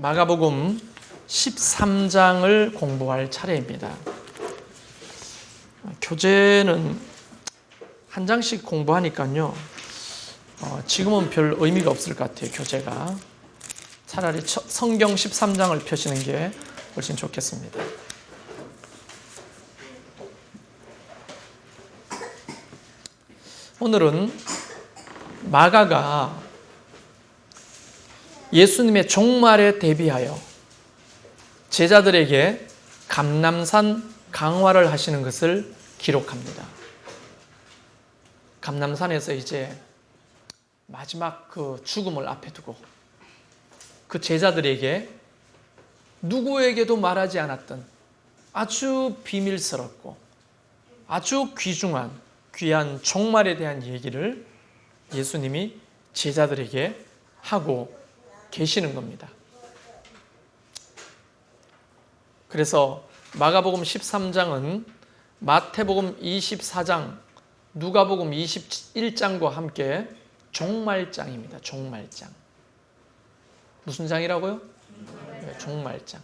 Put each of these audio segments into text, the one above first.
마가복음 13장을 공부할 차례입니다. 교재는 한 장씩 공부하니까요. 지금은 별 의미가 없을 것 같아요. 교재가. 차라리 성경 13장을 펴시는 게 훨씬 좋겠습니다. 오늘은 마가가 예수님의 종말에 대비하여 제자들에게 감람산 강화를 하시는 것을 기록합니다. 감람산에서 이제 마지막 그 죽음을 앞에 두고 그 제자들에게 누구에게도 말하지 않았던 아주 비밀스럽고 아주 귀한 종말에 대한 얘기를 예수님이 제자들에게 하고 계시는 겁니다. 그래서 마가복음 13장은 마태복음 24장, 누가복음 21장과 함께 종말장입니다. 종말장. 무슨 장이라고요? 네, 종말장.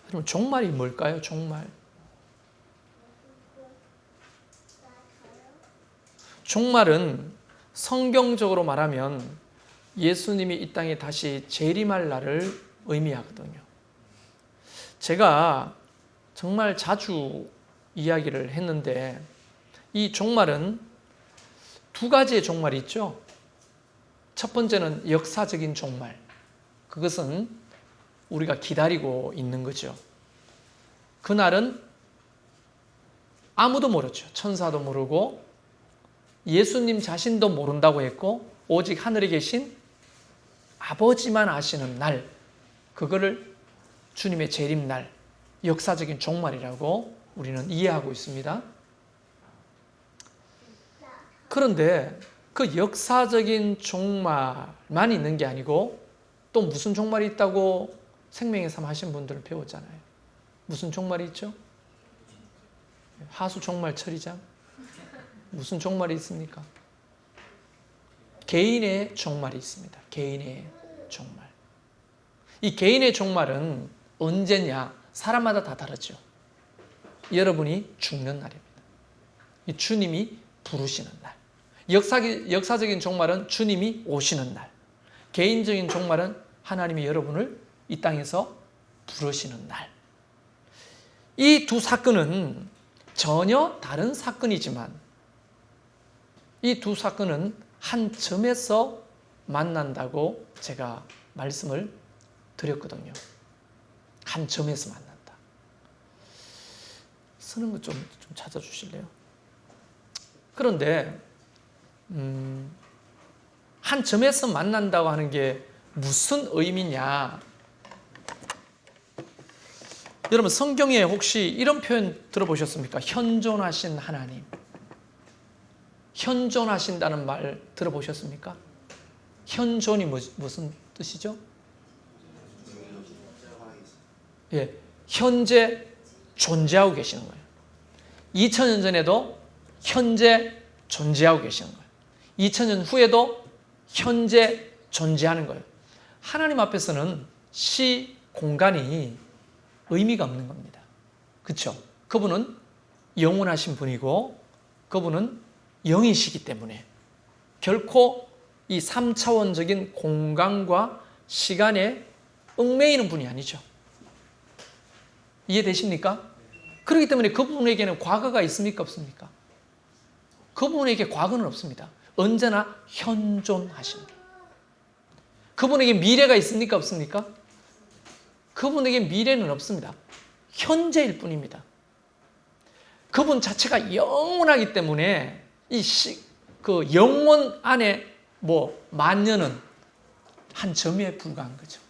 그럼 종말이 뭘까요? 종말. 종말은 성경적으로 말하면 예수님이 이 땅에 다시 재림할 날을 의미하거든요. 제가 정말 자주 이야기를 했는데 이 종말은 두 가지의 종말이 있죠. 첫 번째는 역사적인 종말. 그것은 우리가 기다리고 있는 거죠. 그날은 아무도 모르죠. 천사도 모르고 예수님 자신도 모른다고 했고 오직 하늘에 계신 아버지만 아시는 날, 그거를 주님의 재림날, 역사적인 종말이라고 우리는 이해하고 있습니다. 그런데 그 역사적인 종말만 있는 게 아니고 또 무슨 종말이 있다고 생명의 삶 하신 분들을 배웠잖아요. 무슨 종말이 있죠? 하수 종말 처리장. 무슨 종말이 있습니까? 개인의 종말이 있습니다. 개인의 종말. 이 개인의 종말은 언제냐? 사람마다 다 다르죠. 여러분이 죽는 날입니다. 주님이 부르시는 날. 역사적인 종말은 주님이 오시는 날. 개인적인 종말은 하나님이 여러분을 이 땅에서 부르시는 날. 이 두 사건은 전혀 다른 사건이지만 이 두 사건은 한 점에서 만난다고 제가 말씀을 드렸거든요. 한 점에서 만난다. 쓰는 거 좀 찾아주실래요? 그런데 한 점에서 만난다고 하는 게 무슨 의미냐? 여러분 성경에 혹시 이런 표현 들어보셨습니까? 현존하신 하나님. 현존하신다는 말 들어보셨습니까? 현존이 무슨 뜻이죠? 예, 현재 존재하고 계시는 거예요. 2000년 전에도 현재 존재하고 계시는 거예요. 2000년 후에도 현재 존재하는 거예요. 하나님 앞에서는 시, 공간이 의미가 없는 겁니다. 그렇죠? 그분은 영원하신 분이고 그분은 영이시기 때문에 결코 이 3차원적인 공간과 시간에 얽매이는 분이 아니죠. 이해되십니까? 그렇기 때문에 그분에게는 과거가 있습니까? 없습니까? 그분에게 과거는 없습니다. 언제나 현존하십니다. 그분에게 미래가 있습니까? 없습니까? 그분에게 미래는 없습니다. 현재일 뿐입니다. 그분 자체가 영원하기 때문에 그 영원 안에 만년은 한 점에 불과한 거죠.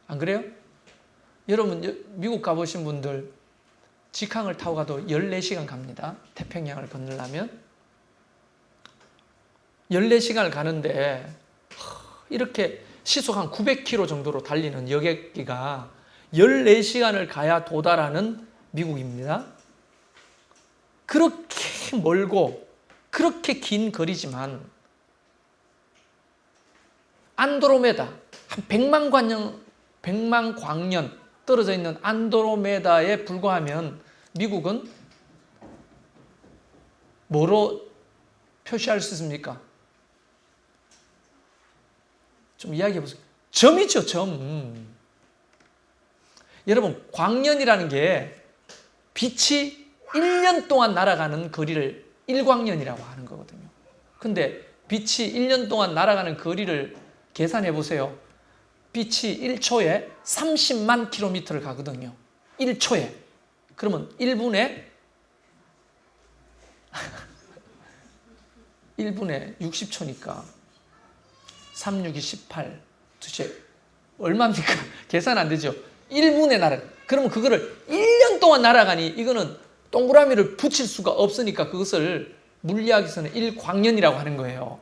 안 그래요? 여러분 미국 가보신 분들 직항을 타고 가도 14시간 갑니다. 태평양을 건너려면 14시간을 가는데 이렇게 시속 한 900km 정도로 달리는 여객기가 14시간을 가야 도달하는 미국입니다. 그렇게 멀고 그렇게 긴 거리지만 안드로메다, 한 100만 광년 떨어져 있는 안드로메다에 불과하면 미국은 뭐로 표시할 수 있습니까? 좀 이야기해 보세요. 점이죠, 점. 여러분, 광년이라는 게 빛이 1년 동안 날아가는 거리를 일광년이라고 하는 거거든요. 근데 빛이 1년 동안 날아가는 거리를 계산해 보세요. 빛이 1초에 30만 킬로미터를 가거든요. 1초에. 그러면 1분에 60초니까 3, 6이 18. 도대체 얼마입니까? 계산 안 되죠. 1분에 날아가. 그러면 그거를 1년 동안 날아가니 이거는 동그라미를 붙일 수가 없으니까 그것을 물리학에서는 1광년이라고 하는 거예요.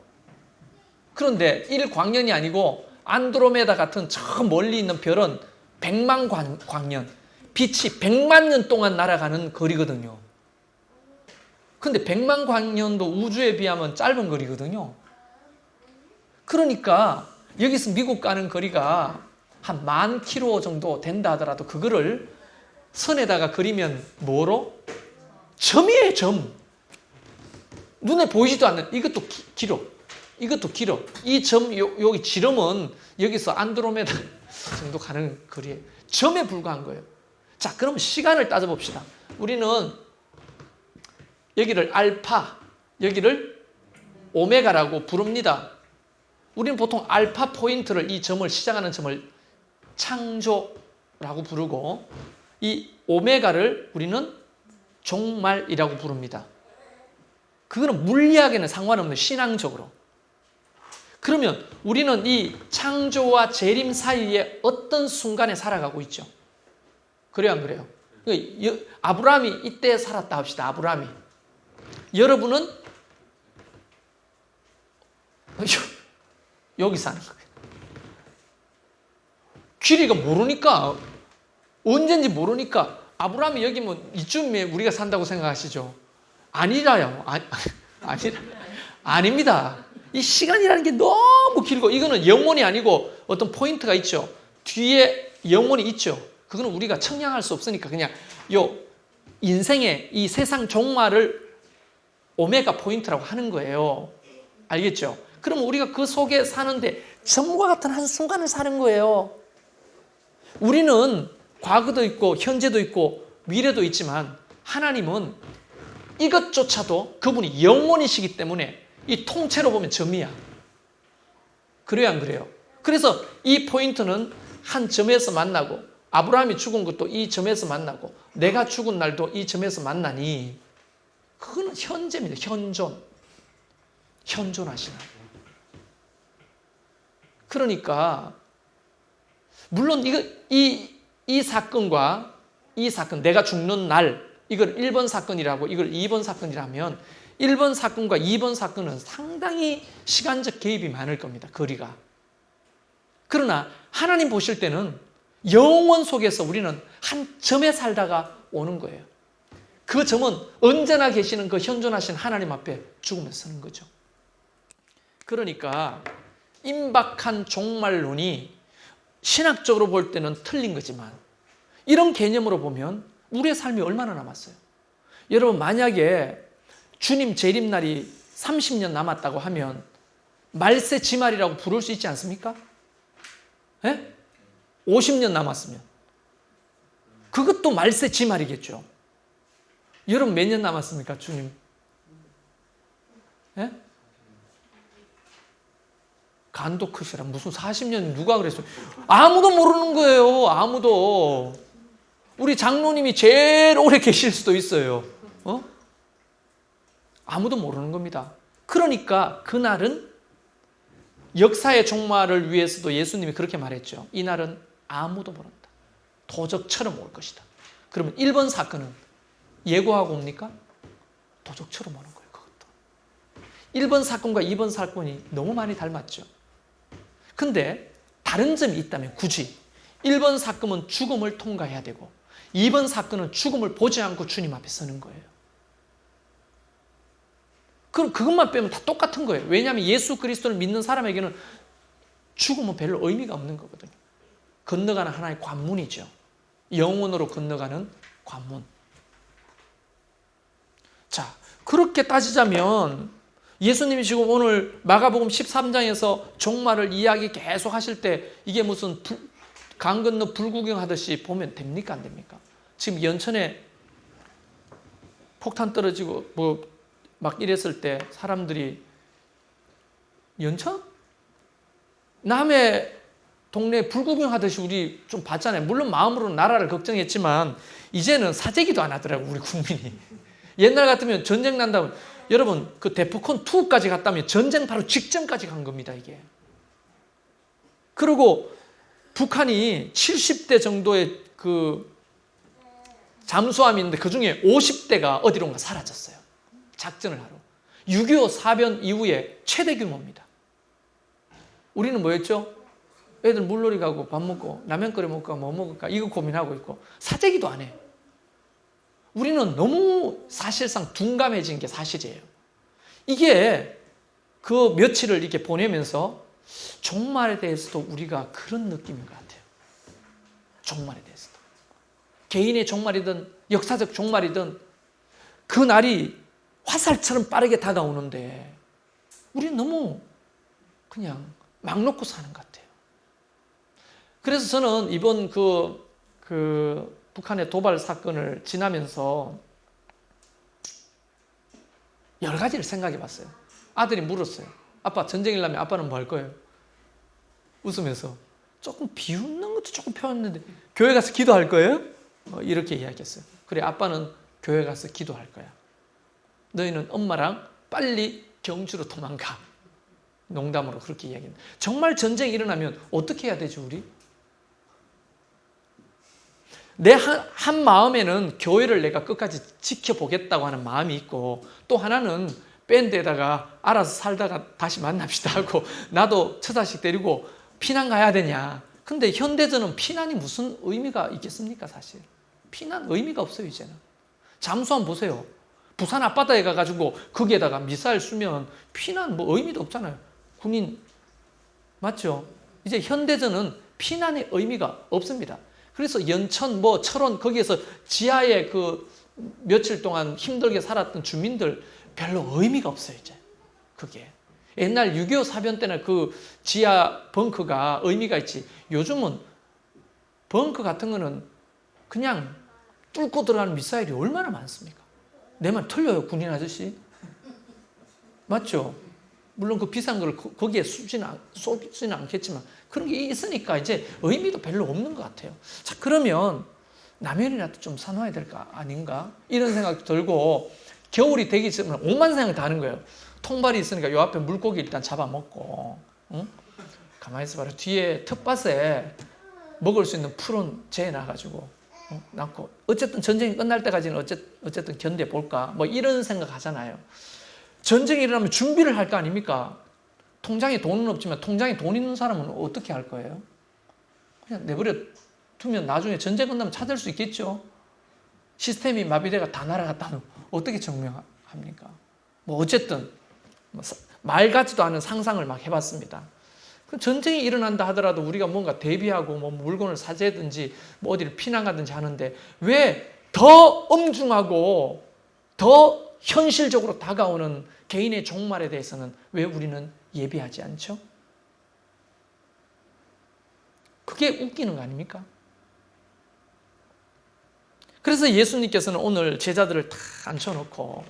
그런데 1광년이 아니고 안드로메다 같은 저 멀리 있는 별은 100만 광년, 빛이 100만 년 동안 날아가는 거리거든요. 근데 100만 광년도 우주에 비하면 짧은 거리거든요. 그러니까 여기서 미국 가는 거리가 한 10,000km 정도 된다 하더라도 그거를 선에다가 그리면 뭐로? 점이에요, 점. 눈에 보이지도 않는, 이것도 길어. 이것도 길어. 이 점, 여기 지름은 여기서 안드로메다 정도 가는 거리에 점에 불과한 거예요. 자, 그럼 시간을 따져봅시다. 우리는 여기를 알파, 여기를 오메가라고 부릅니다. 우리는 보통 알파 포인트를, 이 점을, 시작하는 점을 창조라고 부르고, 이 오메가를 우리는 종말이라고 부릅니다. 그거는 물리학에는 상관없는 신앙적으로. 그러면 우리는 이 창조와 재림 사이에 어떤 순간에 살아가고 있죠? 그래요, 안 그래요? 아브라함이 이때 살았다 합시다. 아브라함이. 여러분은 여기 사는 거예요. 길이가 모르니까, 언젠지 모르니까 아브라함이 여기면 이쯤에 우리가 산다고 생각하시죠? 아니라요. 아닙니다. 이 시간이라는 게 너무 길고, 이거는 영원이 아니고 어떤 포인트가 있죠. 뒤에 영원이 있죠. 그거는 우리가 청량할 수 없으니까 그냥 요 인생의 이 세상 종말을 오메가 포인트라고 하는 거예요. 알겠죠? 그럼 우리가 그 속에 사는데 점과 같은 한 순간을 사는 거예요. 우리는 과거도 있고 현재도 있고 미래도 있지만 하나님은 이것조차도 그분이 영원이시기 때문에 이 통째로 보면 점이야. 그래요, 안 그래요? 그래서 이 포인트는 한 점에서 만나고, 아브라함이 죽은 것도 이 점에서 만나고, 내가 죽은 날도 이 점에서 만나니, 그거는 현재입니다. 현존하시나. 그러니까 물론 이 사건과 이 사건, 내가 죽는 날, 이걸 1번 사건이라고, 이걸 2번 사건이라면 1번 사건과 2번 사건은 상당히 시간적 개입이 많을 겁니다. 거리가. 그러나 하나님 보실 때는 영원 속에서 우리는 한 점에 살다가 오는 거예요. 그 점은 언제나 계시는 그 현존하신 하나님 앞에 죽으면서 서는 거죠. 그러니까 임박한 종말론이 신학적으로 볼 때는 틀린 거지만, 이런 개념으로 보면 우리의 삶이 얼마나 남았어요? 여러분, 만약에 주님 재림날이 30년 남았다고 하면 말세 지말이라고 부를 수 있지 않습니까? 예? 50년 남았으면 그것도 말세 지말이겠죠. 여러분 몇 년 남았습니까, 주님? 예? 간도 크시라. 무슨 40년 누가 그랬어요? 아무도 모르는 거예요. 아무도. 우리 장로님이 제일 오래 계실 수도 있어요. 아무도 모르는 겁니다. 그러니까 그날은 역사의 종말을 위해서도 예수님이 그렇게 말했죠. 이 날은 아무도 모른다. 도적처럼 올 것이다. 그러면 1번 사건은 예고하고 옵니까? 도적처럼 오는 거예요. 그것도. 1번 사건과 2번 사건이 너무 많이 닮았죠. 근데 다른 점이 있다면 굳이 1번 사건은 죽음을 통과해야 되고 2번 사건은 죽음을 보지 않고 주님 앞에 서는 거예요. 그럼 그것만 빼면 다 똑같은 거예요. 왜냐하면 예수 그리스도를 믿는 사람에게는 죽음은 별로 의미가 없는 거거든요. 건너가는 하나의 관문이죠. 영원으로 건너가는 관문. 자, 그렇게 따지자면 예수님이 지금 오늘 마가복음 13장에서 종말을 이야기 계속 하실 때 이게 무슨 강 건너 불구경하듯이 보면 됩니까? 안 됩니까? 지금 연천에 폭탄 떨어지고 뭐 막 이랬을 때 사람들이 연천? 남의 동네 불구경하듯이 우리 좀 봤잖아요. 물론 마음으로는 나라를 걱정했지만 이제는 사재기도 안 하더라고 우리 국민이. 옛날 같으면 전쟁 난다면 여러분 그 데프콘 2까지 갔다면 전쟁 바로 직전까지 간 겁니다 이게. 그리고 북한이 70대 정도의 그 잠수함이 있는데 그 중에 50대가 어디론가 사라졌어요. 작전을 하러. 6.25 사변 이후에 최대 규모입니다. 우리는 뭐였죠? 애들 물놀이 가고 밥 먹고 라면 끓여 먹을까 뭐 먹을까 이거 고민하고 있고 사재기도 안 해. 우리는 너무 사실상 둔감해진 게 사실이에요. 이게 그 며칠을 이렇게 보내면서 종말에 대해서도 우리가 그런 느낌인 것 같아요. 종말에 대해서도. 개인의 종말이든 역사적 종말이든 그 날이 화살처럼 빠르게 다가오는데 우리는 너무 그냥 막 놓고 사는 것 같아요. 그래서 저는 이번 그 북한의 도발 사건을 지나면서 여러 가지를 생각해 봤어요. 아들이 물었어요. 아빠 전쟁 일나면 아빠는 뭐 할 거예요? 웃으면서 조금 비웃는 것도 조금 표현했는데 교회 가서 기도할 거예요? 이렇게 이야기했어요. 그래 아빠는 교회 가서 기도할 거야. 너희는 엄마랑 빨리 경주로 도망가. 농담으로 그렇게 이야기했는데 정말 전쟁이 일어나면 어떻게 해야 되지 우리? 내 한 마음에는 교회를 내가 끝까지 지켜보겠다고 하는 마음이 있고 또 하나는 밴드에다가 알아서 살다가 다시 만납시다 하고 나도 처자식 데리고 피난 가야 되냐. 근데 현대전은 피난이 무슨 의미가 있겠습니까 사실. 피난 의미가 없어요 이제는. 잠수함 보세요. 부산 앞바다에 가가지고 거기에다가 미사일 쏘면 피난 뭐 의미도 없잖아요. 군인 맞죠? 이제 현대전은 피난의 의미가 없습니다. 그래서 연천, 뭐 철원 거기에서 지하에 그 며칠 동안 힘들게 살았던 주민들 별로 의미가 없어요 이제. 그게 옛날 6.25 사변 때는 그 지하 벙커가 의미가 있지. 요즘은 벙커 같은 거는 그냥 뚫고 들어가는 미사일이 얼마나 많습니까? 내 말 틀려요 군인 아저씨? 맞죠? 물론 그 비싼 걸 거기에 쏘지는 않겠지만 그런 게 있으니까 이제 의미도 별로 없는 것 같아요. 자, 그러면 라면이라도 좀 사놔야 될 거 아닌가? 이런 생각이 들고 겨울이 되기 전에 오만 생각이 다 하는 거예요. 통발이 있으니까 요 앞에 물고기 일단 잡아먹고 응? 가만히 있어봐라. 뒤에 텃밭에 먹을 수 있는 풀은 재놔가지고 낳고 어쨌든 전쟁이 끝날 때까지는 어쨌든 견뎌볼까 뭐 이런 생각 하잖아요. 전쟁이 일어나면 준비를 할 거 아닙니까? 통장에 돈은 없지만 통장에 돈 있는 사람은 어떻게 할 거예요? 그냥 내버려 두면 나중에 전쟁 끝나면 찾을 수 있겠죠. 시스템이 마비돼가 다 날아갔다면 어떻게 증명합니까? 뭐 어쨌든 말 같지도 않은 상상을 막 해봤습니다. 전쟁이 일어난다 하더라도 우리가 뭔가 대비하고 뭐 물건을 사재든지 뭐 어디를 피난 가든지 하는데 왜 더 엄중하고 더 현실적으로 다가오는 개인의 종말에 대해서는 왜 우리는 예비하지 않죠? 그게 웃기는 거 아닙니까? 그래서 예수님께서는 오늘 제자들을 다 앉혀놓고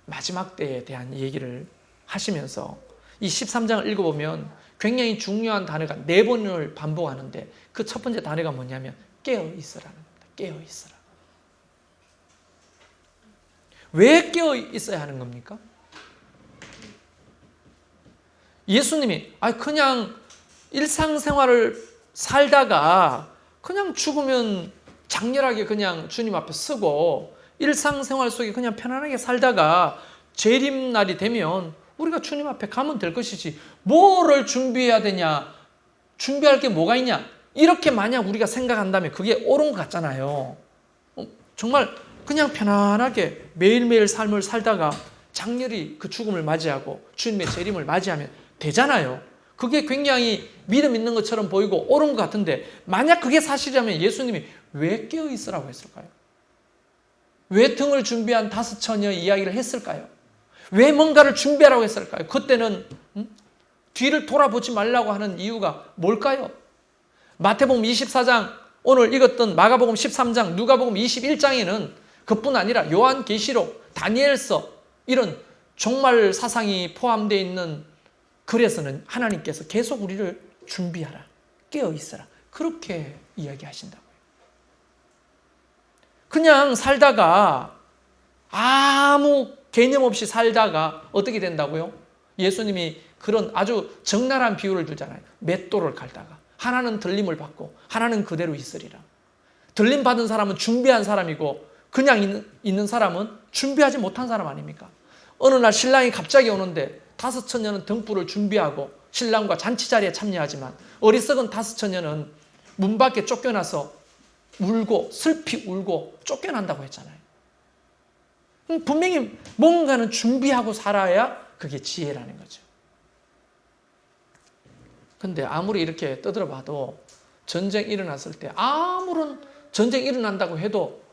마지막 때에 대한 얘기를 하시면서 이 13장을 읽어보면 굉장히 중요한 단어가 4번을 반복하는데 그 첫 번째 단어가 뭐냐면 깨어있으라는 겁니다. 깨어있으라. 왜 깨어있어야 하는 겁니까? 예수님이 그냥 일상생활을 살다가 그냥 죽으면 장렬하게 그냥 주님 앞에 서고 일상생활 속에 그냥 편안하게 살다가 재림날이 되면 우리가 주님 앞에 가면 될 것이지 뭐를 준비해야 되냐, 준비할 게 뭐가 있냐, 이렇게 만약 우리가 생각한다면 그게 옳은 것 같잖아요. 정말 그냥 편안하게 매일매일 삶을 살다가 장렬히 그 죽음을 맞이하고 주님의 재림을 맞이하면 되잖아요. 그게 굉장히 믿음 있는 것처럼 보이고 옳은 것 같은데 만약 그게 사실이라면 예수님이 왜 깨어 있으라고 했을까요? 왜 등을 준비한 5처녀 이야기를 했을까요? 왜 뭔가를 준비하라고 했을까요? 그때는 뒤를 돌아보지 말라고 하는 이유가 뭘까요? 마태복음 24장, 오늘 읽었던 마가복음 13장, 누가복음 21장에는 그뿐 아니라 요한계시록, 다니엘서 이런 종말 사상이 포함되어 있는 글에서는 하나님께서 계속 우리를 준비하라, 깨어 있어라 그렇게 이야기하신다고요. 그냥 살다가 아무 개념 없이 살다가 어떻게 된다고요? 예수님이 그런 아주 적나라한 비유를 주잖아요. 맷돌을 갈다가 하나는 들림을 받고 하나는 그대로 있으리라. 들림 받은 사람은 준비한 사람이고 그냥 있는 사람은 준비하지 못한 사람 아닙니까? 어느 날 신랑이 갑자기 오는데 5처녀는 등불을 준비하고 신랑과 잔치 자리에 참여하지만 어리석은 5처녀는 문 밖에 쫓겨나서 울고 슬피 울고 쫓겨난다고 했잖아요. 분명히 뭔가는 준비하고 살아야 그게 지혜라는 거죠. 근데 아무리 이렇게 떠들어 봐도 전쟁 일어났을 때 아무런 전쟁 일어난다고 해도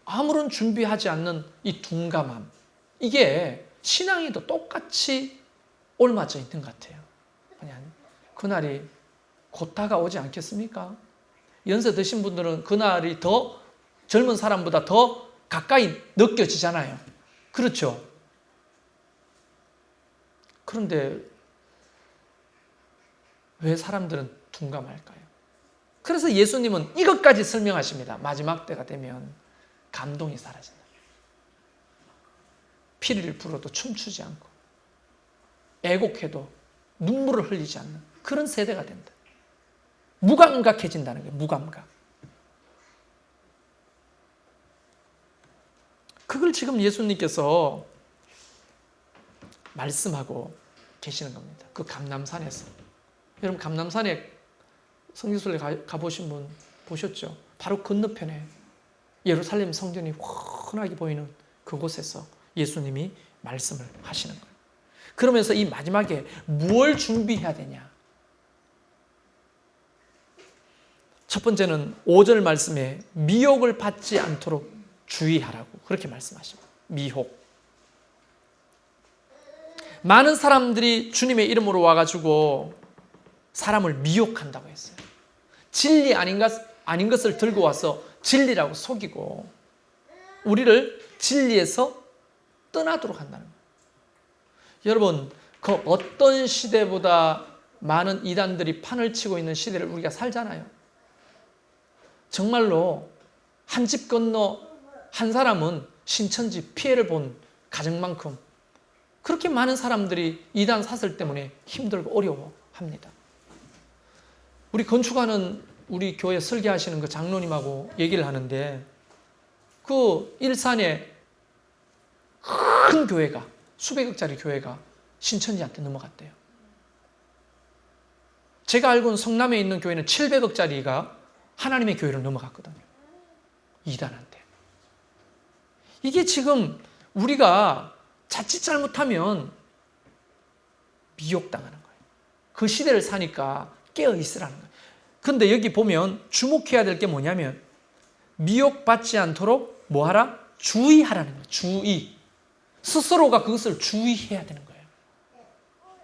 아무런 준비하지 않는 이 둔감함, 이게 신앙에도 똑같이 옮아져 있는 것 같아요. 그냥 그날이 곧 다가오지 않겠습니까? 연세 드신 분들은 그날이 더 젊은 사람보다 더 가까이 느껴지잖아요. 그렇죠? 그런데 왜 사람들은 둔감할까요? 그래서 예수님은 이것까지 설명하십니다. 마지막 때가 되면 감동이 사라진다. 피리를 불어도 춤추지 않고 애곡해도 눈물을 흘리지 않는 그런 세대가 된다. 무감각해진다는 거예요. 무감각. 그걸 지금 예수님께서 말씀하고 계시는 겁니다. 그 감람산에서. 여러분 감람산에 성지순례 가보신 분 보셨죠? 바로 건너편에 예루살렘 성전이 훤하게 보이는 그곳에서 예수님이 말씀을 하시는 거예요. 그러면서 이 마지막에 무엇을 준비해야 되냐? 첫 번째는 5절 말씀에 미혹을 받지 않도록 주의하라고 그렇게 말씀하십니다. 미혹. 많은 사람들이 주님의 이름으로 와가지고 사람을 미혹한다고 했어요. 진리 아닌 것을 들고 와서 진리라고 속이고 우리를 진리에서 떠나도록 한다는 거예요. 여러분, 그 어떤 시대보다 많은 이단들이 판을 치고 있는 시대를 우리가 살잖아요. 정말로 한 집 건너 한 사람은 신천지 피해를 본 가정만큼 그렇게 많은 사람들이 이단 사슬 때문에 힘들고 어려워합니다. 우리 건축하는 우리 교회 설계하시는 그 장로님하고 얘기를 하는데 그 일산에 큰 교회가 수백억짜리 교회가 신천지한테 넘어갔대요. 제가 알고는 성남에 있는 교회는 700억짜리가 하나님의 교회로 넘어갔거든요. 이단한테. 이게 지금 우리가 자칫 잘못하면 미혹당하는 거예요. 그 시대를 사니까 깨어 있으라는 거예요. 그런데 여기 보면 주목해야 될 게 뭐냐면 미혹받지 않도록 뭐하라? 주의하라는 거예요. 주의. 스스로가 그것을 주의해야 되는 거예요.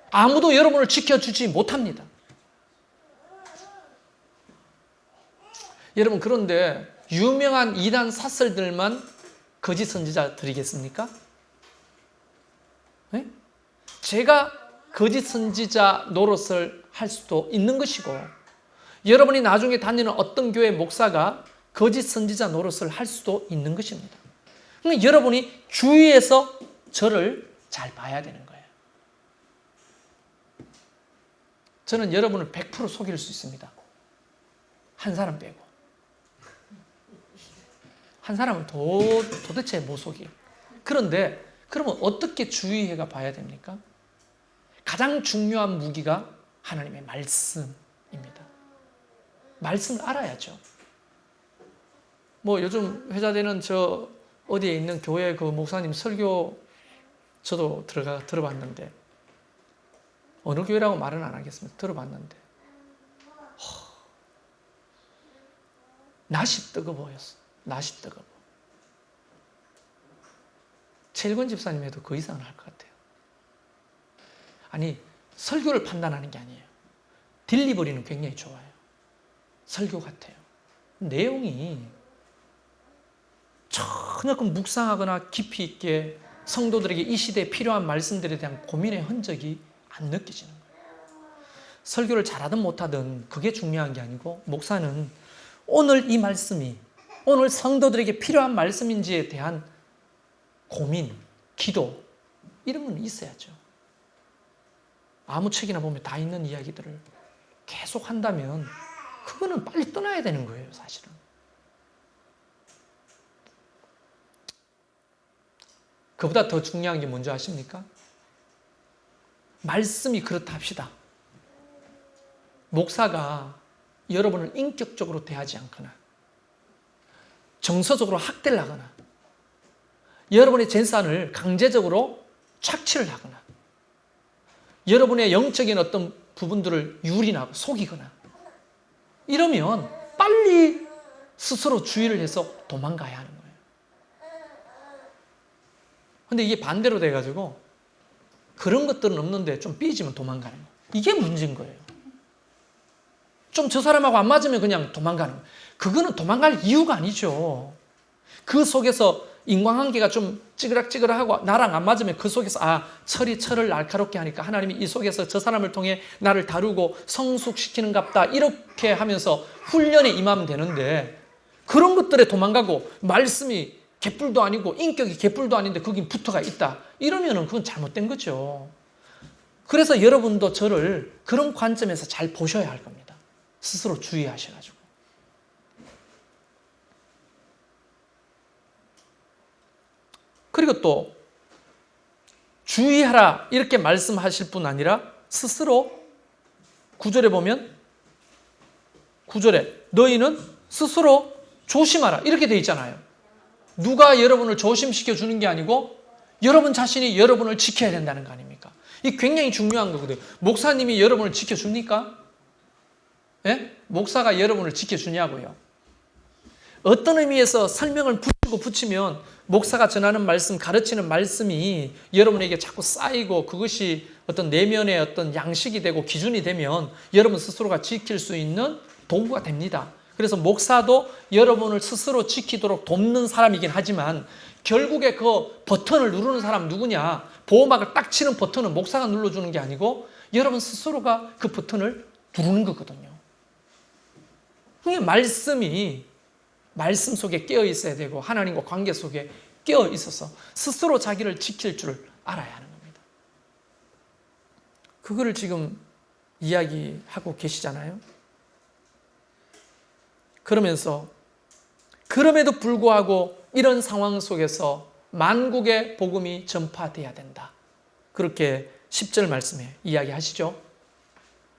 아무도 여러분을 지켜주지 못합니다. 여러분 그런데 유명한 이단 사설들만 거짓 선지자들이겠습니까? 네? 제가 거짓 선지자 노릇을 할 수도 있는 것이고 여러분이 나중에 다니는 어떤 교회 목사가 거짓 선지자 노릇을 할 수도 있는 것입니다. 그러니까 여러분이 주위에서 저를 잘 봐야 되는 거예요. 저는 여러분을 100% 속일 수 있습니다. 한 사람 빼고. 한 사람은 도대체 못 속이. 그런데 그러면 어떻게 주의해가 봐야 됩니까? 가장 중요한 무기가 하나님의 말씀입니다. 말씀을 알아야죠. 뭐 요즘 회자되는 저 어디에 있는 교회 그 목사님 설교 저도 들어봤는데 어느 교회라고 말은 안 하겠습니다. 들어봤는데 낯이 뜨거 보였어. 낯이 뜨거. 최일권 집사님 해도 그 이상은 할 것 같아요. 아니, 설교를 판단하는 게 아니에요. 딜리버리는 굉장히 좋아요. 설교 같아요. 내용이 전혀 그 묵상하거나 깊이 있게 성도들에게 이 시대에 필요한 말씀들에 대한 고민의 흔적이 안 느껴지는 거예요. 설교를 잘하든 못하든 그게 중요한 게 아니고, 목사는 오늘 이 말씀이 오늘 성도들에게 필요한 말씀인지에 대한 고민, 기도, 이런 건 있어야죠. 아무 책이나 보면 다 있는 이야기들을 계속 한다면 그거는 빨리 떠나야 되는 거예요, 사실은. 그보다 더 중요한 게 뭔지 아십니까? 말씀이 그렇다 합시다. 목사가 여러분을 인격적으로 대하지 않거나 정서적으로 학대를 하거나 여러분의 재산을 강제적으로 착취를 하거나 여러분의 영적인 어떤 부분들을 유린하고 속이거나 이러면 빨리 스스로 주의를 해서 도망가야 하는 거예요. 근데 이게 반대로 돼가지고 그런 것들은 없는데 좀 삐지면 도망가는 거예요. 이게 문제인 거예요. 좀 저 사람하고 안 맞으면 그냥 도망가는 거예요. 그거는 도망갈 이유가 아니죠. 그 속에서 인과관계가 좀 찌그락찌그락하고 나랑 안 맞으면 그 속에서 철이 철을 날카롭게 하니까 하나님이 이 속에서 저 사람을 통해 나를 다루고 성숙시키는갑다 이렇게 하면서 훈련에 임하면 되는데, 그런 것들에 도망가고 말씀이 개뿔도 아니고 인격이 개뿔도 아닌데 거긴 붙어가 있다 이러면은 그건 잘못된 거죠. 그래서 여러분도 저를 그런 관점에서 잘 보셔야 할 겁니다. 스스로 주의하셔가지고. 그리고 또 주의하라 이렇게 말씀하실 뿐 아니라 스스로 9절에 보면 9절에 너희는 스스로 조심하라 이렇게 돼 있잖아요. 누가 여러분을 조심시켜 주는 게 아니고 여러분 자신이 여러분을 지켜야 된다는 거 아닙니까? 이게 굉장히 중요한 거거든요. 목사님이 여러분을 지켜줍니까? 예? 목사가 여러분을 지켜주냐고요. 어떤 의미에서 설명을 붙이면 목사가 전하는 말씀, 가르치는 말씀이 여러분에게 자꾸 쌓이고 그것이 어떤 내면의 어떤 양식이 되고 기준이 되면 여러분 스스로가 지킬 수 있는 도구가 됩니다. 그래서 목사도 여러분을 스스로 지키도록 돕는 사람이긴 하지만 결국에 그 버튼을 누르는 사람 누구냐? 보호막을 딱 치는 버튼은 목사가 눌러주는 게 아니고 여러분 스스로가 그 버튼을 누르는 거거든요. 말씀이 말씀 속에 깨어 있어야 되고 하나님과 관계 속에 깨어 있어서 스스로 자기를 지킬 줄을 알아야 하는 겁니다. 그거를 지금 이야기하고 계시잖아요. 그러면서 그럼에도 불구하고 이런 상황 속에서 만국의 복음이 전파돼야 된다. 그렇게 10절 말씀에 이야기하시죠.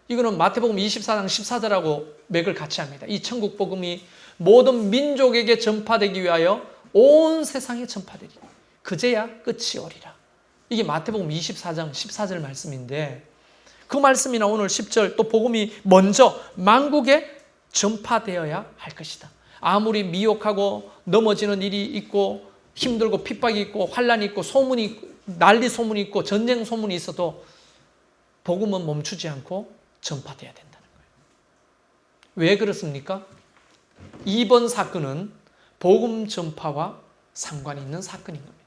이거는 마태복음 24장 14절하고 맥을 같이 합니다. 이 천국 복음이 모든 민족에게 전파되기 위하여 온 세상에 전파되리. 그제야 끝이 오리라. 이게 마태복음 24장 14절 말씀인데 그 말씀이나 오늘 10절 또 복음이 먼저 만국에 전파되어야 할 것이다. 아무리 미혹하고 넘어지는 일이 있고 힘들고 핍박이 있고 환란이 있고 소문이 있고 난리 소문이 있고 전쟁 소문이 있어도 복음은 멈추지 않고 전파돼야 된다는 거예요. 왜 그렇습니까? 이번 사건은 복음 전파와 상관이 있는 사건인 겁니다.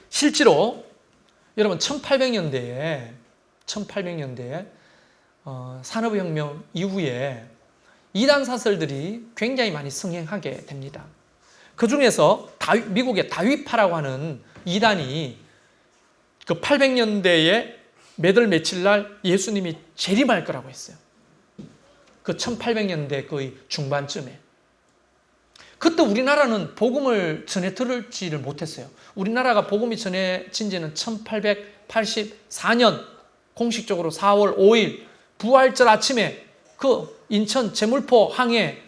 실제로 여러분 1800년대에 산업혁명 이후에 이단 사설들이 굉장히 많이 승행하게 됩니다. 그 중에서 미국의 다윗파라고 하는 이단이 그 800년대에 몇 월 며칠 날 예수님이 재림할 거라고 했어요. 그 1800년대 거의 중반쯤에. 그때 우리나라는 복음을 전해 들을지를 못했어요. 우리나라가 복음이 전해진 지는 1884년 공식적으로 4월 5일 부활절 아침에 그 인천 제물포 항에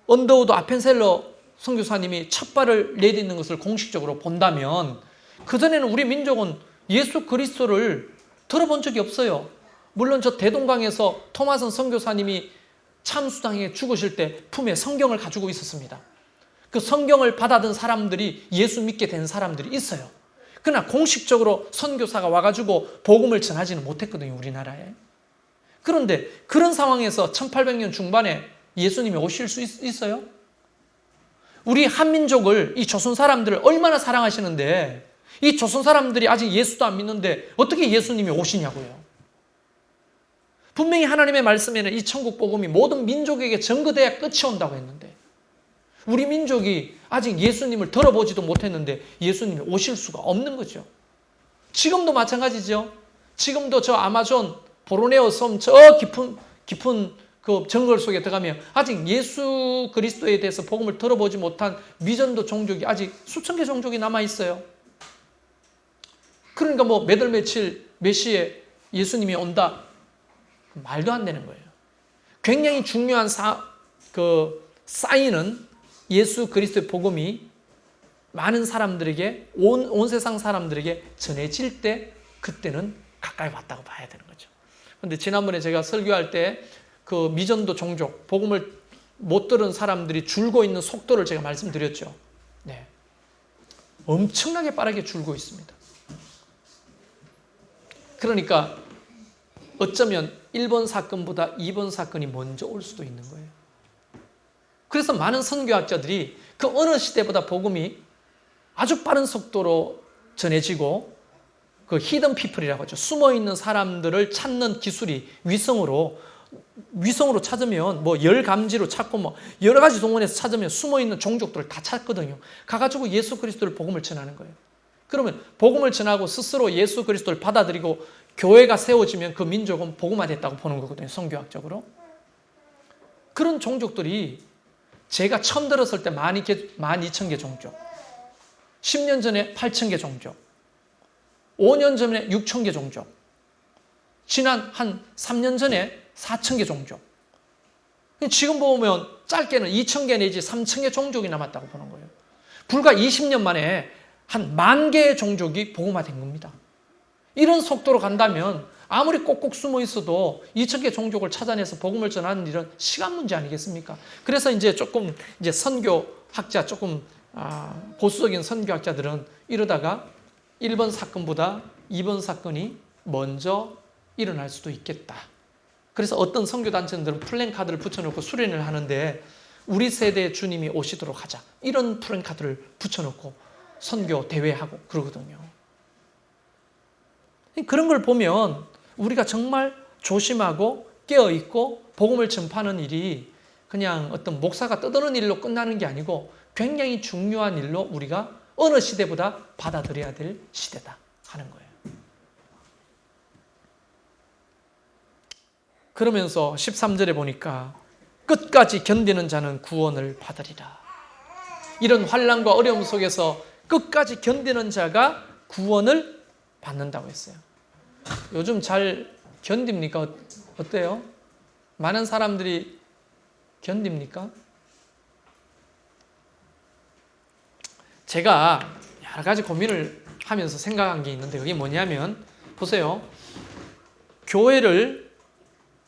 언더우드 아펜셀러 선교사님이 첫 발을 내딛는 것을 공식적으로 본다면 그전에는 우리 민족은 예수 그리스도를 들어본 적이 없어요. 물론 저 대동강에서 토마스 선교사님이 참수당에 죽으실 때 품에 성경을 가지고 있었습니다. 그 성경을 받아든 사람들이 예수 믿게 된 사람들이 있어요. 그러나 공식적으로 선교사가 와가지고 복음을 전하지는 못했거든요, 우리나라에. 그런데 그런 상황에서 1800년 중반에 예수님이 오실 수 있어요? 우리 한민족을, 이 조선 사람들을 얼마나 사랑하시는데 이 조선 사람들이 아직 예수도 안 믿는데 어떻게 예수님이 오시냐고요. 분명히 하나님의 말씀에는 이 천국 복음이 모든 민족에게 전거돼야 끝이 온다고 했는데 우리 민족이 아직 예수님을 들어보지도 못했는데 예수님이 오실 수가 없는 거죠. 지금도 마찬가지죠. 지금도 저 아마존 보르네오 섬 저 깊은 그 정글 속에 들어가면 아직 예수 그리스도에 대해서 복음을 들어보지 못한 미전도 종족이 아직 수천 개 종족이 남아 있어요. 그러니까 뭐 몇 월 며칠 몇 시에 예수님이 온다 말도 안 되는 거예요. 굉장히 중요한 사인은 예수 그리스도의 복음이 많은 사람들에게 온 세상 사람들에게 전해질 때 그때는 가까이 왔다고 봐야 되는 거죠. 그런데 지난번에 제가 설교할 때 그 미전도 종족 복음을 못 들은 사람들이 줄고 있는 속도를 제가 말씀드렸죠. 네, 엄청나게 빠르게 줄고 있습니다. 그러니까 어쩌면 1번 사건보다 2번 사건이 먼저 올 수도 있는 거예요. 그래서 많은 선교학자들이 그 어느 시대보다 복음이 아주 빠른 속도로 전해지고 그 히든 피플이라고 하죠. 숨어있는 사람들을 찾는 기술이 위성으로 찾으면 뭐 열감지로 찾고 뭐 여러 가지 동원해서 찾으면 숨어있는 종족들을 다 찾거든요. 가가지고 예수 그리스도를 복음을 전하는 거예요. 그러면 복음을 전하고 스스로 예수 그리스도를 받아들이고 교회가 세워지면 그 민족은 복음화됐다고 보는 거거든요. 선교학적으로. 그런 종족들이 제가 처음 들었을 때 12,000개 종족, 10년 전에 8,000개 종족, 5년 전에 6,000개 종족, 지난 한 3년 전에 4,000개 종족. 지금 보면 짧게는 2,000개 내지 3,000개 종족이 남았다고 보는 거예요. 불과 20년 만에 한 10,000개의 종족이 복음화된 겁니다. 이런 속도로 간다면 아무리 꼭꼭 숨어 있어도 2,000개 종족을 찾아내서 복음을 전하는 일은 시간 문제 아니겠습니까? 그래서 이제 선교학자 보수적인 선교학자들은 이러다가 1번 사건보다 2번 사건이 먼저 일어날 수도 있겠다. 그래서 어떤 선교단체들은 플랜카드를 붙여놓고 수련을 하는데 우리 세대의 주님이 오시도록 하자. 이런 플랜카드를 붙여놓고 선교 대회하고 그러거든요. 그런 걸 보면 우리가 정말 조심하고 깨어있고 복음을 전파하는 일이 그냥 어떤 목사가 떠드는 일로 끝나는 게 아니고 굉장히 중요한 일로 우리가 어느 시대보다 받아들여야 될 시대다 하는 거예요. 그러면서 13절에 보니까 끝까지 견디는 자는 구원을 받으리라. 이런 환난과 어려움 속에서 끝까지 견디는 자가 구원을 받는다고 했어요. 요즘 잘 견딥니까? 어때요? 많은 사람들이 견딥니까? 제가 여러 가지 고민을 하면서 생각한 게 있는데 그게 뭐냐면 보세요. 교회를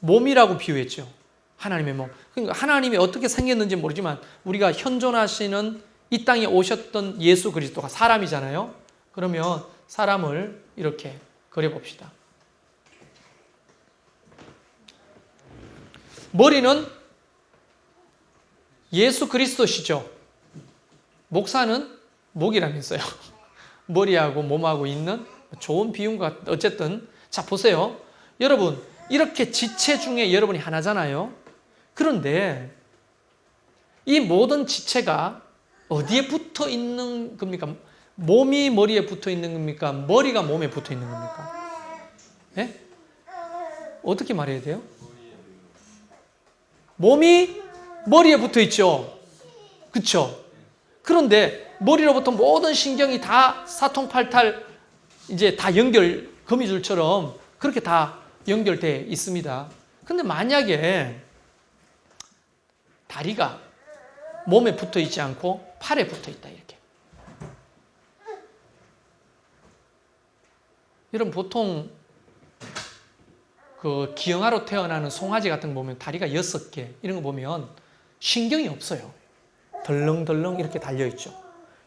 몸이라고 비유했죠. 하나님의 몸. 그러니까 하나님이 어떻게 생겼는지 모르지만 우리가 현존하시는 이 땅에 오셨던 예수 그리스도가 사람이잖아요. 그러면 사람을 이렇게 그려봅시다. 머리는 예수 그리스도시죠. 목사는 목이라면서요. 머리하고 몸하고 있는 좋은 비유가 어쨌든 자 보세요. 여러분 이렇게 지체 중에 여러분이 하나잖아요. 그런데 이 모든 지체가 어디에 붙어 있는 겁니까? 몸이 머리에 붙어 있는 겁니까? 머리가 몸에 붙어 있는 겁니까? 네? 어떻게 말해야 돼요? 몸이 머리에 붙어 있죠. 그렇죠? 그런데 머리로부터 모든 신경이 다 사통팔탈 이제 다 거미줄처럼 그렇게 다 연결되어 있습니다. 근데 만약에 다리가 몸에 붙어 있지 않고 팔에 붙어 있다 이렇게. 여러분 보통 그 기형아로 태어나는 송아지 같은 거 보면 다리가 6개 이런 거 보면 신경이 없어요. 덜렁덜렁 이렇게 달려있죠.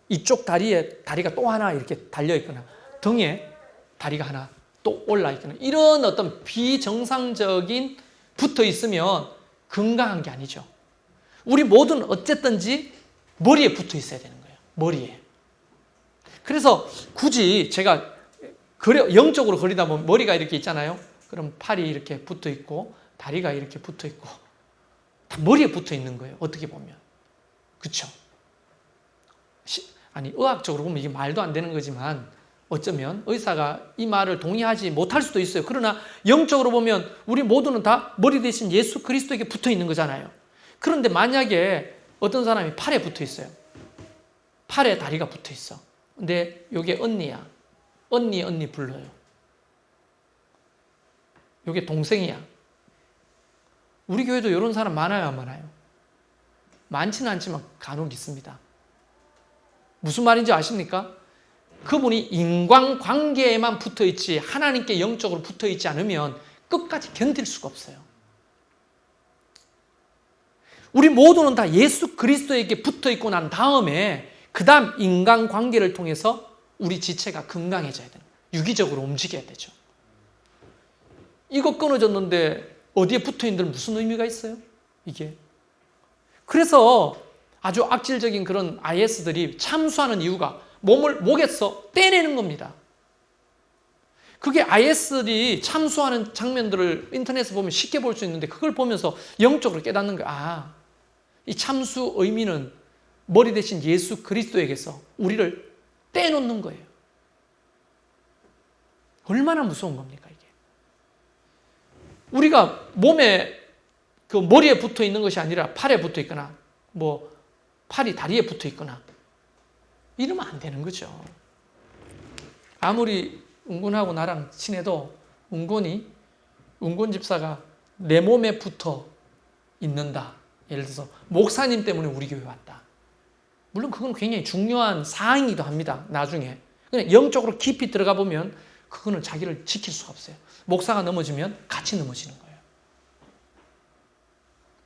이쪽 다리에 다리가 또 하나 이렇게 달려있거나 등에 다리가 하나 또 올라있거나 이런 어떤 비정상적인 붙어있으면 건강한 게 아니죠. 우리 모두는 어쨌든지 머리에 붙어 있어야 되는 거예요. 머리에. 그래서 굳이 제가 영적으로 그리다 보면 머리가 이렇게 있잖아요. 그럼 팔이 이렇게 붙어 있고 다리가 이렇게 붙어 있고 다 머리에 붙어 있는 거예요. 어떻게 보면. 그렇죠? 아니 의학적으로 보면 이게 말도 안 되는 거지만 어쩌면 의사가 이 말을 동의하지 못할 수도 있어요. 그러나 영적으로 보면 우리 모두는 다 머리 대신 예수 그리스도에게 붙어 있는 거잖아요. 그런데 만약에 어떤 사람이 팔에 붙어 있어요. 팔에 다리가 붙어 있어. 근데 이게 언니야. 언니 불러요. 이게 동생이야. 우리 교회도 이런 사람 많아요, 안 많아요? 많지는 않지만 간혹 있습니다. 무슨 말인지 아십니까? 그분이 인간관계에만 붙어있지 하나님께 영적으로 붙어있지 않으면 끝까지 견딜 수가 없어요. 우리 모두는 다 예수 그리스도에게 붙어있고 난 다음에 그 다음 인간관계를 통해서 우리 지체가 건강해져야 돼요. 유기적으로 움직여야 되죠. 이거 끊어졌는데 어디에 붙어있는 데는 무슨 의미가 있어요? 이게. 그래서 아주 악질적인 그런 IS들이 참수하는 이유가 몸을 목에서 떼내는 겁니다. 그게 IS들이 참수하는 장면들을 인터넷에 보면 쉽게 볼 수 있는데 그걸 보면서 영적으로 깨닫는 거야. 아, 이 참수 의미는 머리 대신 예수 그리스도에게서 우리를 떼놓는 거예요. 얼마나 무서운 겁니까, 이게? 우리가 몸에 그 머리에 붙어 있는 것이 아니라 팔에 붙어 있거나 뭐 팔이 다리에 붙어 있거나 이러면 안 되는 거죠. 아무리 은곤하고 나랑 친해도 은곤 집사가 내 몸에 붙어 있는다. 예를 들어서 목사님 때문에 우리 교회 왔다. 물론 그건 굉장히 중요한 사항이기도 합니다. 나중에. 그냥 영적으로 깊이 들어가 보면 그거는 자기를 지킬 수가 없어요. 목사가 넘어지면 같이 넘어지는 거예요.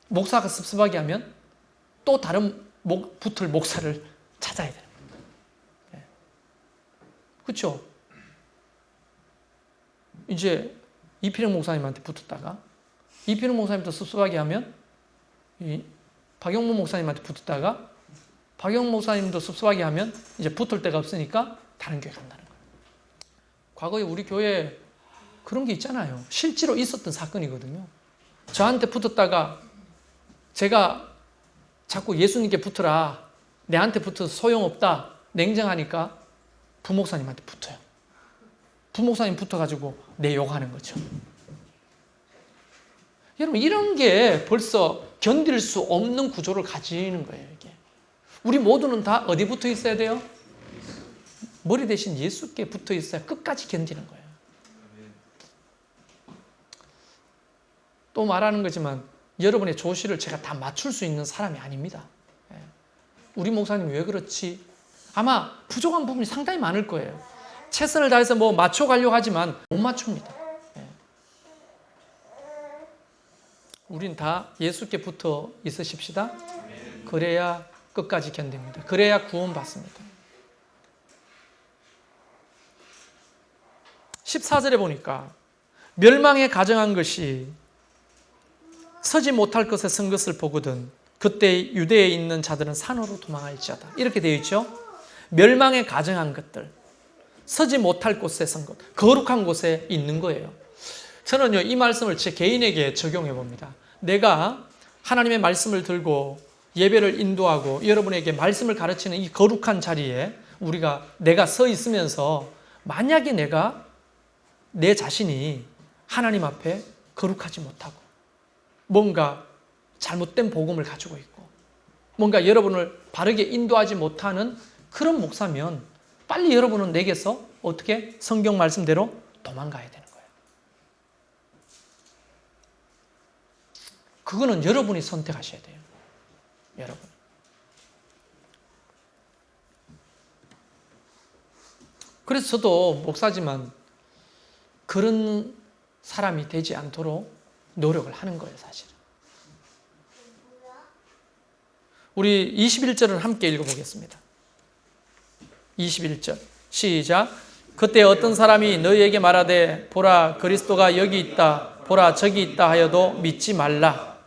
목사가 습습하게 하면 또 다른 붙을 목사를 찾아야 되는 거예요. 네. 그렇죠? 이제 이필영 목사님한테 붙었다가 이필영 목사님도 습습하게 하면 이 박영문 목사님한테 붙었다가 박영문 목사님도 습습하게 하면 이제 붙을 데가 없으니까 다른 교회 간다는 거예요. 과거에 우리 교회에 그런 게 있잖아요. 실제로 있었던 사건이거든요. 저한테 붙었다가 제가 자꾸 예수님께 붙으라. 내한테 붙어서 소용없다. 냉정하니까 부목사님한테 붙어요. 부목사님 붙어가지고 내 욕하는 거죠. 여러분 이런 게 벌써 견딜 수 없는 구조를 가지는 거예요. 이게. 우리 모두는 다 어디 붙어 있어야 돼요? 머리 대신 예수께 붙어 있어야 끝까지 견디는 거예요. 또 말하는 거지만 여러분의 조시를 제가 다 맞출 수 있는 사람이 아닙니다. 우리 목사님 왜 그렇지? 아마 부족한 부분이 상당히 많을 거예요. 최선을 다해서 뭐 맞춰가려고 하지만 못 맞춥니다. 우린 다 예수께 붙어 있으십시다. 그래야 끝까지 견딥니다. 그래야 구원받습니다. 14절에 보니까 멸망에 가정한 것이 서지 못할 것에 선 것을 보거든 그때 유대에 있는 자들은 산으로 도망할지어다. 이렇게 되어 있죠. 멸망에 가정한 것들, 서지 못할 곳에 선 것, 거룩한 곳에 있는 거예요. 저는요 이 말씀을 제 개인에게 적용해 봅니다. 내가 하나님의 말씀을 들고 예배를 인도하고 여러분에게 말씀을 가르치는 이 거룩한 자리에 내가 서 있으면서 만약에 내가 내 자신이 하나님 앞에 거룩하지 못하고 뭔가 잘못된 복음을 가지고 있고 뭔가 여러분을 바르게 인도하지 못하는 그런 목사면 빨리 여러분은 내게서 어떻게 성경 말씀대로 도망가야 되는 거예요. 그거는 여러분이 선택하셔야 돼요. 여러분. 그래서 저도 목사지만 그런 사람이 되지 않도록 노력을 하는 거예요, 사실은. 우리 21절을 함께 읽어보겠습니다. 21절 시작. 그때 어떤 사람이 너희에게 말하되 보라 그리스도가 여기 있다 보라 저기 있다 하여도 믿지 말라.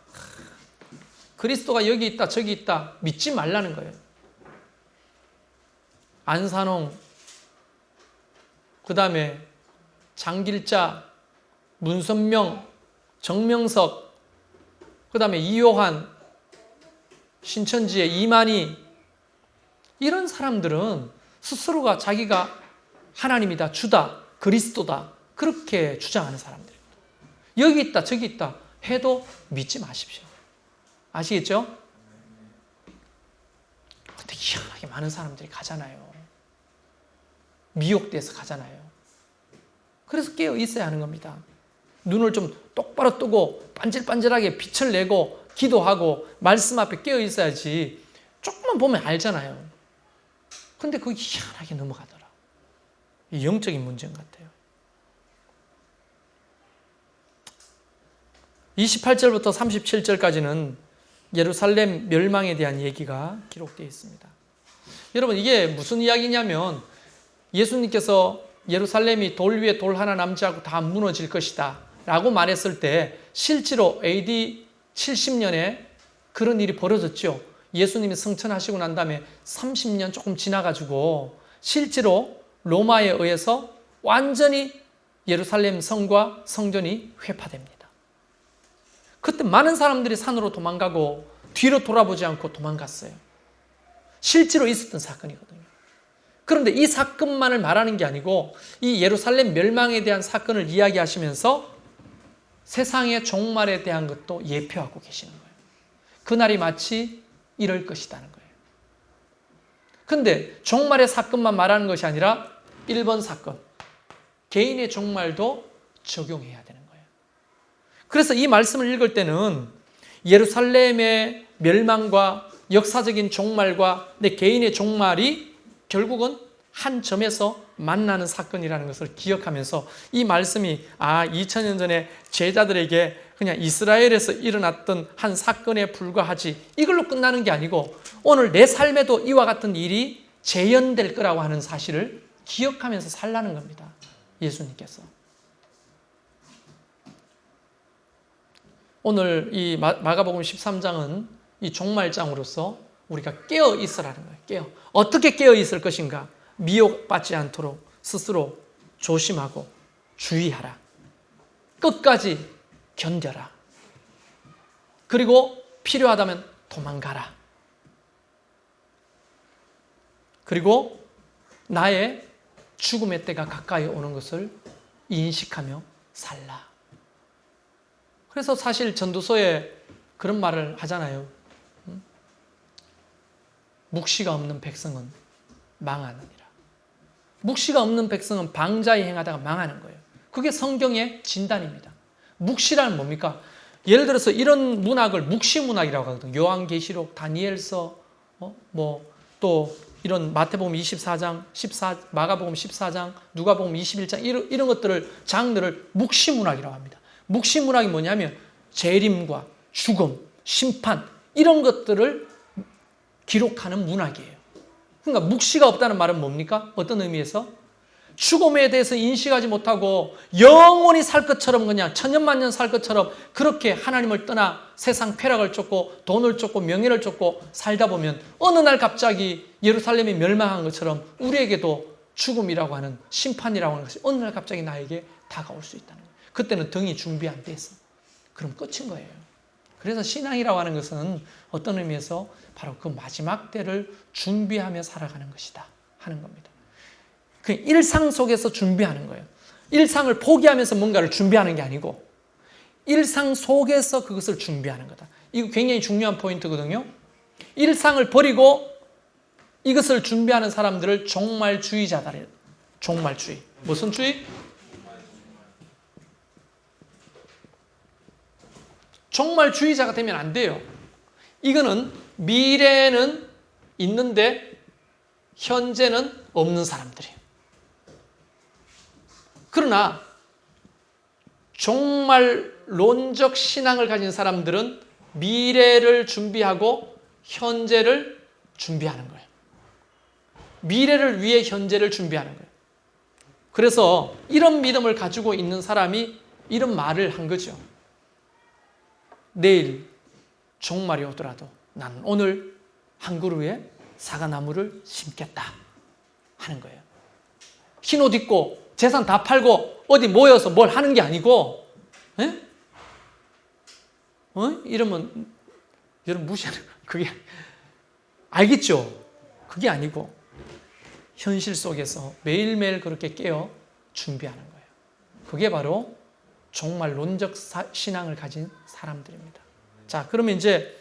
그리스도가 여기 있다 저기 있다 믿지 말라는 거예요. 안산홍, 그 다음에 장길자, 문선명, 정명석, 그 다음에 이요한, 신천지의 이만희, 이런 사람들은 스스로가 자기가 하나님이다, 주다, 그리스도다 그렇게 주장하는 사람들입니다. 여기 있다 저기 있다 해도 믿지 마십시오. 아시겠죠? 근데 희한하게 많은 사람들이 가잖아요. 미혹돼서 가잖아요. 그래서 깨어 있어야 하는 겁니다. 눈을 좀 똑바로 뜨고 반질반질하게 빛을 내고 기도하고 말씀 앞에 깨어 있어야지. 조금만 보면 알잖아요. 근데 그게 희한하게 넘어가더라. 이 영적인 문제인 것 같아요. 28절부터 37절까지는 예루살렘 멸망에 대한 얘기가 기록되어 있습니다. 여러분, 이게 무슨 이야기냐면 예수님께서 예루살렘이 돌 위에 돌 하나 남지 않고 다 무너질 것이다 라고 말했을 때 실제로 AD 70년에 그런 일이 벌어졌죠. 예수님이 승천하시고 난 다음에 30년 조금 지나가지고 실제로 로마에 의해서 완전히 예루살렘 성과 성전이 회파됩니다. 그때 많은 사람들이 산으로 도망가고 뒤로 돌아보지 않고 도망갔어요. 실제로 있었던 사건이거든요. 그런데 이 사건만을 말하는 게 아니고 이 예루살렘 멸망에 대한 사건을 이야기하시면서 세상의 종말에 대한 것도 예표하고 계시는 거예요. 그날이 마치 이럴 것이라는 거예요. 그런데 종말의 사건만 말하는 것이 아니라 1번 사건, 개인의 종말도 적용해야 되는 거예요. 그래서 이 말씀을 읽을 때는 예루살렘의 멸망과 역사적인 종말과 내 개인의 종말이 결국은 한 점에서 만나는 사건이라는 것을 기억하면서 이 말씀이 2000년 전에 제자들에게 그냥 이스라엘에서 일어났던 한 사건에 불과하지 이걸로 끝나는 게 아니고 오늘 내 삶에도 이와 같은 일이 재현될 거라고 하는 사실을 기억하면서 살라는 겁니다. 예수님께서. 오늘 이 마가복음 13장은 이 종말장으로서 우리가 깨어 있으라는 거예요. 어떻게 깨어 있을 것인가? 미혹받지 않도록 스스로 조심하고 주의하라. 끝까지 견뎌라. 그리고 필요하다면 도망가라. 그리고 나의 죽음의 때가 가까이 오는 것을 인식하며 살라. 그래서 사실 전도서에 그런 말을 하잖아요. 묵시가 없는 백성은 망하느니라. 묵시가 없는 백성은 방자히 행하다가 망하는 거예요. 그게 성경의 진단입니다. 묵시란 뭡니까? 예를 들어서 이런 문학을 묵시문학이라고 하거든요. 요한계시록, 다니엘서, 또 이런 마태복음 24장, 마가복음 14장, 누가복음 21장 이런 것들을 장르를 묵시문학이라고 합니다. 묵시문학이 뭐냐면 재림과 죽음, 심판 이런 것들을 기록하는 문학이에요. 그러니까 묵시가 없다는 말은 뭡니까? 어떤 의미에서? 죽음에 대해서 인식하지 못하고 영원히 살 것처럼 그냥 천년만년 살 것처럼 그렇게 하나님을 떠나 세상 쾌락을 쫓고 돈을 쫓고 명예를 쫓고 살다 보면 어느 날 갑자기 예루살렘이 멸망한 것처럼 우리에게도 죽음이라고 하는 심판이라고 하는 것이 어느 날 갑자기 나에게 다가올 수 있다는 거예요. 그때는 등이 준비 안 돼 있어. 그럼 끝인 거예요. 그래서 신앙이라고 하는 것은 어떤 의미에서 바로 그 마지막 때를 준비하며 살아가는 것이다 하는 겁니다. 그 일상 속에서 준비하는 거예요. 일상을 포기하면서 뭔가를 준비하는 게 아니고 일상 속에서 그것을 준비하는 거다. 이거 굉장히 중요한 포인트거든요. 일상을 버리고 이것을 준비하는 사람들을 종말주의자다. 종말주의. 무슨 주의? 종말주의자가 되면 안 돼요. 이거는 미래는 있는데 현재는 없는 사람들이에요. 그러나 종말론적 신앙을 가진 사람들은 미래를 준비하고 현재를 준비하는 거예요. 미래를 위해 현재를 준비하는 거예요. 그래서 이런 믿음을 가지고 있는 사람이 이런 말을 한 거죠. 내일 종말이 오더라도 난 오늘 한 그루에 사과나무를 심겠다 하는 거예요. 흰 옷 입고 재산 다 팔고 어디 모여서 뭘 하는 게 아니고, 이러면 여러분 무시하는 거. 그게 알겠죠? 그게 아니고 현실 속에서 매일매일 그렇게 깨어 준비하는 거예요. 그게 바로 종말론적 신앙을 가진 사람들입니다. 자, 그러면 이제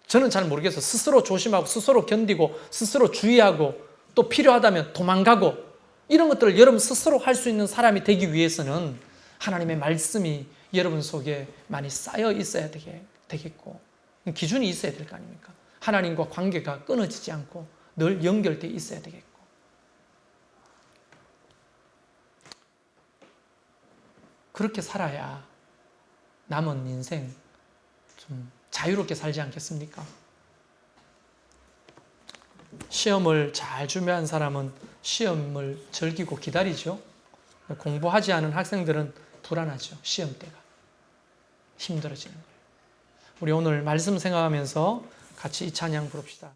저는 잘 모르겠어요. 스스로 조심하고 스스로 견디고 스스로 주의하고 또 필요하다면 도망가고 이런 것들을 여러분 스스로 할 수 있는 사람이 되기 위해서는 하나님의 말씀이 여러분 속에 많이 쌓여 있어야 되겠고 기준이 있어야 될 거 아닙니까? 하나님과 관계가 끊어지지 않고 늘 연결되어 있어야 되겠고 그렇게 살아야 남은 인생 좀 자유롭게 살지 않겠습니까? 시험을 잘 준비한 사람은 시험을 즐기고 기다리죠. 공부하지 않은 학생들은 불안하죠. 시험 때가 힘들어지는 거예요. 우리 오늘 말씀 생각하면서 같이 이 찬양 부릅시다.